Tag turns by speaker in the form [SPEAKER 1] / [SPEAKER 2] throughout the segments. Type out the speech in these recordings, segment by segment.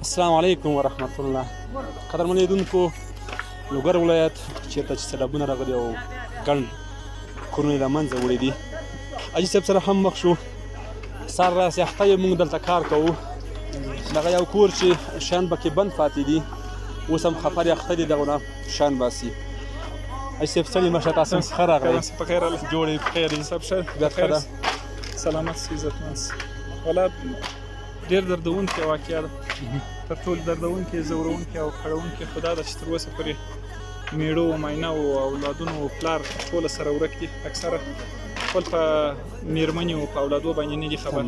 [SPEAKER 1] السلام علیکم ورحمت الله. قدرمن لیدونکو، لوګر ولایت چېرته چې سیلابونه راغلي او ګڼ کورونه یې له منځه وړي دي، حاجي صاحب سره هم مخ شو. سهار راسې اخته یو موږ دلته کار کوو. دغه یو کور چې شیان پکې بند پاتې دي، اوس هم خفر یې اخته دي، دغه نه شیان باسي. حاجي صاحب ستړي مه شه، تاسو هم ښه راغلئ.
[SPEAKER 2] په خیر الله
[SPEAKER 1] جوړ یې په خیر یې.
[SPEAKER 2] صاحب ښه
[SPEAKER 1] بیا ښه ده.
[SPEAKER 2] سلامت سي، عزتمن سي. والا ډېر دردونکې واقعه ده، تر ټولو دردونکې، ځورونکې او کړونکې خو دا ده چې تر اوسه پورې میړو و ماینهو او اولادونو و پلار ټوله سره ورک دي. اکثره خپل په مېرمنې او په اولادو باندې نه دي خبر،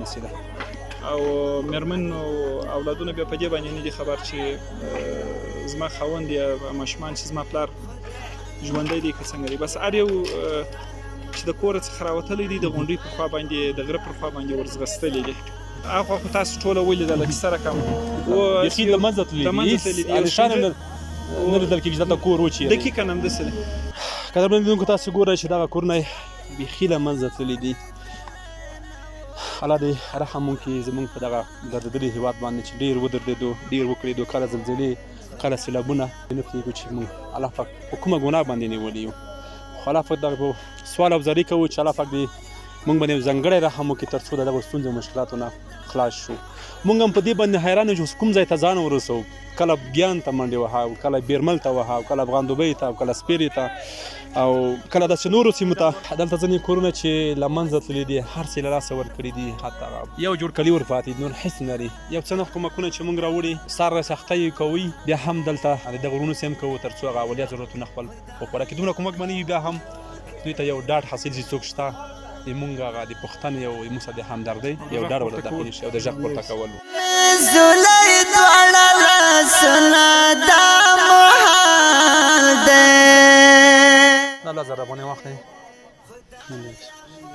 [SPEAKER 2] او مېرمن او اولادونه بیا په دې باندې نه دي خبر چې زما خاوند یا ماشومان چې زما پلار ژوندی دی که څنګه دی. بس هر یو چې د کوره څخه راوتلی دي، د غونډۍ پر خوا باندې، د غره پر خوا باندې ورځغستلي دي. هغه خو تاسو ټوله ولیدله کیسه رقم
[SPEAKER 1] بیخي له منځه تللي دي، هېڅ نښانه نه لیدل کېږي چې دلته کور وچېږي.
[SPEAKER 2] دقیقاً همداسې دی.
[SPEAKER 1] قدرمن لیدونکو، تاسو ګورئ چې دغه کورونه یې بیخي له منځه تللي دي. الله دې رحم وکړي زموږ په دغه دردېدلي هېواد باندې چې ډېر ودردېدو، ډېر وکړېدو، کله زلزلې، کله سیلابونه. نه پوهېږو چې موږ الله پاک په کومه ګناه باندې نیولي یو. خو الله پاک دغه سوال او زاري کوو چې الله پاک دې موږ باندې ځانګړی رحم وکړي تر څو د دغو ستونزو او مشکلاتو نه خلاص شو. موږ هم په دې باندې حیران یو چې کوم ځای ته ځان ورسوو. کله ګیان ته منډې وهاو، کله بیرمل ته وهاو، کله افغان دوبۍ ته، او کله سپیرې ته، او کله داسې نورو سیمو ته. دلته ځینې کورونه چې له منځه تللي دي، هر څه یې له لاسه ورکړي دي، حتی یو جوړ کلي ورپاتې دي، نور هېڅ نه لري. یو څه نه حکومتونه چې موږ راوړي، سهار راسې اخته یې کوئ، بیا هم دلته د دغه غرونو سیم کوو تر څو هغه اولیا ضرورتونه خپل په پوره کړي. دومره کومک باندې بیا هم دوی ته یو ډاډ حاصل شي، څوک شته د مونږ هغه د پوښتنې او موږ سره د همدردۍ یو ډاډ ورته داخل شي او د غږ پورته کول.
[SPEAKER 3] زولۍ دواړه لاسونه دا محال دی.
[SPEAKER 1] دا 1000 افغانۍ واخلئ.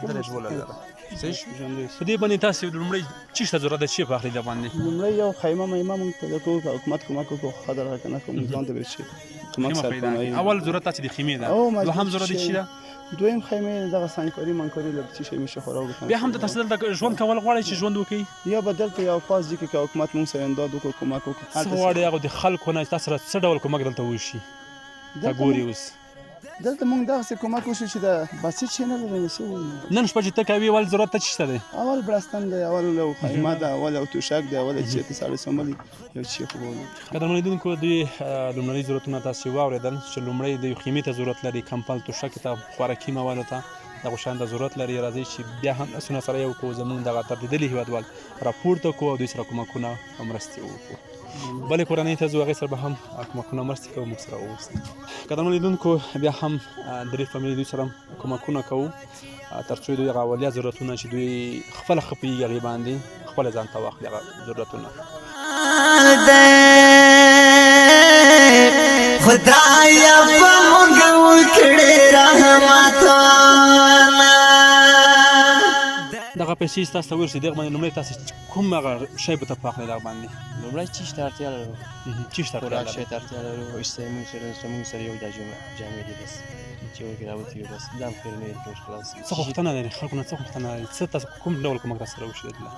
[SPEAKER 1] درې ژوله لره. صحیح شو. په دې باندې تاسې لومړی څه شته ضرورت ده چې په اخلي د باندې؟
[SPEAKER 4] لومړی یو خیمه مېمه موږ پیدا کوو، که حکومت کومک وکړو ښه ده، که نه کوو ځان ته به شي کومک سره کوي.
[SPEAKER 1] اول ضرورت تاسې د خیمې ده، دوهم ضرورت یې څه ده؟
[SPEAKER 4] دویم خیمې دغه سانکاري مانکاري لږ څه شی میشه خوراک وکړو.
[SPEAKER 1] بیا هم د تاسو دلته ژوند کول غواړئ چې ژوند وکړئ،
[SPEAKER 4] یا به دلته یو پاس دي که حکومت موږ سره امداد وکړو، کومک وکړو.
[SPEAKER 1] څه غواړئ هغه د خلکو نه تاسو سره څه ډول کومک دلته وشي؟ تا ګوري اوس
[SPEAKER 4] دلته موږ دغسې کومک وشو چې د بسیط شی نه لري. څه ووایو؟
[SPEAKER 1] نن شپه چې ته کوې اول ضرورت ته څه شته دی؟
[SPEAKER 4] اول بړستن دی، اول یو خیمه ده، اول یو توشک دی، اول چې ساړه سمبل یو چی خو بولو.
[SPEAKER 1] قدرمن لیدونکو، دوی لومړني ضرورتونه تاسې واورېدل چې لومړی د یو خیمې ته ضرورت لري، کمپل توشک ته، خوراکي موادو ته، دغو شیانو ته ضرورت لري. راځئ چې بیا هم لاسونه سره یو کړو، زموږ دغه دردېدلي هېوادوال راپورته کړو او دوی سره کومکونه او مرستې وکړو. بلې کورنۍ ته ځو، هغې سره به هم کومکونه مرستې کوو، موږ سره واوسئ. قدرمن لیدونکو، بیا هم درې فامیلې دوی سره کومکونه کوو تر څو دوی هغه اولیا ضرورتونه چې دوی خپله ښه پوهېږي هغې باندې خپله ځان ته واخلي هغه ضرورتونه.
[SPEAKER 3] خدایا په موږ وکړې رحمتونه.
[SPEAKER 1] دغه پیسې ستاسو ته ورسي، دغه باندې لومړی تاسو کوم هغه شی به ته پاخلئ دغه باندې؟
[SPEAKER 5] لومړی چیش ته اړتیا لرو،
[SPEAKER 1] چیش ته
[SPEAKER 5] خوراک شی ته اړتیا لرو. موږ سره یو دا جامې دي، بس چې ورکې راوتي وي، بس دا هم خیر نه دی، ټول خلاص.
[SPEAKER 1] څه غوښتنه لري خلکو نه؟ څه غوښتنه لري؟ څه تاسو کوم ډول کومک تاسو سره وشي دلته؟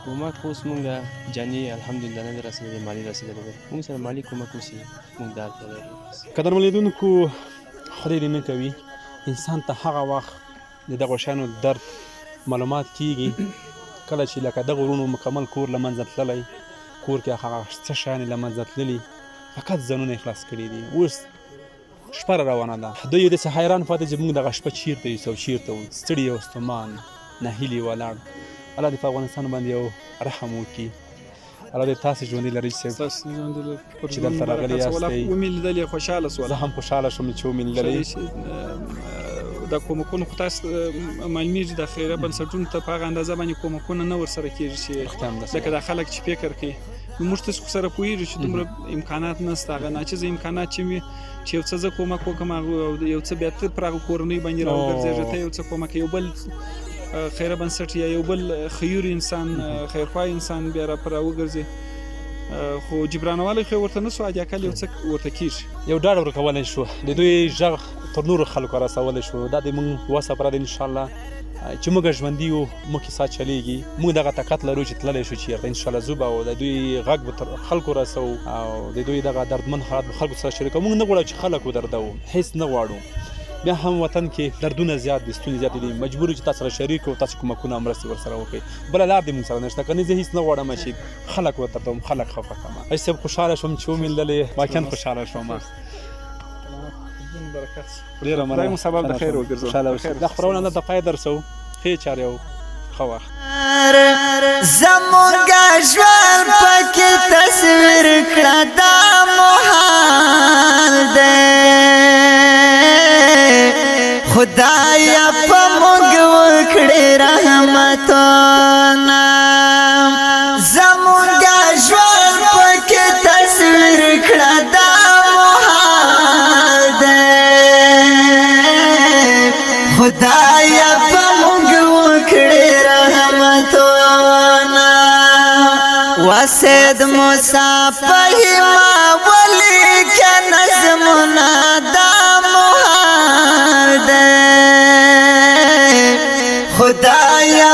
[SPEAKER 5] کومک اوس موږ جانې الحمدلله نه دی رسېدلی، مالي رسېدلی دی. موږ سره مالي کومک وشي، موږ دا اړتیا لرو.
[SPEAKER 1] قدرمن لیدونکو، خدای دې نه کوي انسان ته هغه وخت د دغو شیانو درد معلومات کېږي کله چې لکه دغه غرونو مکمل کور له منځه تللی، کور کې هغه څه شیان له منځه تللي، فقط ځانونه یې خلاص کړي دي. اوس شپه را روانه ده، دوی داسې حیران پاتې چې موږ دغه شپه چېرته یوسو او چېرته وو، ستړي او ستومان ناهیلي ولاړ. الله دې په افغانستان باندې یو رحم وکړي. الله دې تاسې ژوندي لرئ صاحب چې دلته راغلي یاستئ.
[SPEAKER 2] ومې لیدلې خوشحاله
[SPEAKER 1] زه
[SPEAKER 2] شوله.
[SPEAKER 1] هم خوشحاله شوم چې ومې لیدلې.
[SPEAKER 2] دا کومکونه خو تاسو معلومیږي د خیریه بنسټونو ته په هغه اندازه باندې کومکونه نه ورسره کېږي چې لکه دا خلک چې فکر کوي. نو موږ تاسو سره پوهېږو چې دومره امکانات نشته، هغه ناچیزه امکانات چې وي چې یو څه زه کومک وکړم او یو څه بیا ته پر هغه کورنۍ باندې راوګرځېږې، ته یو څه کومک، یو بل خیریه بنسټ یا یو بل خیر انسان، خیرخواه انسان بیا را پر راوګرځي. خو جبرانوالی خو ورته نسو، حاجي اکل یو څه ورته کېږي،
[SPEAKER 1] یو ډاډ ورکولی شو، د دوی غږ تر نورو خلکو رسولی شو. دا د موږ وسه پره ده انشاءالله چې موږ ژوندي یو موږ کیسه چلیږي موږ دغه طاقت لرو چې تللی شو چېرته انشاءالله ځو به او د دوی غږ به تر خلکو رسوو او د دوی دغه دردمن حالات به خلکو سره شریکوو موږ نه غواړو چې خلک ودردوو هېڅ نه غواړو بیا هم وطن کې دردونه زیات دي ستونزې زیاتې دي مجبور یو چې تاسو سره شریک او تاسو کومکونه مرستې ورسره وکړئ بله لار دې موږ سره نشته که نه زه هېڅ نه غواړم چې خلک ودردوم خلک خفه کړم حاجي صاحب خوشحاله شوم چې ومېندلې واقعا خوشحاله شوم
[SPEAKER 2] برکت
[SPEAKER 1] ډېره
[SPEAKER 2] خدای مو سبب د خیر وګرځوي
[SPEAKER 1] خوشحاله اوسئ دا خپرونه نه د پای درسو ښې چارې او ښه وخت
[SPEAKER 3] زمونږه ژوند پکې تصویر کړه دا محال دی خدایا په موږ وکړې رحمتونه زمونږه ژوند پکې تصویر کړه دا محال دی خدایا په موږ وکړې رحمتونه وسید موسی فهما ولیکه نظمونه دا محال دی خدایا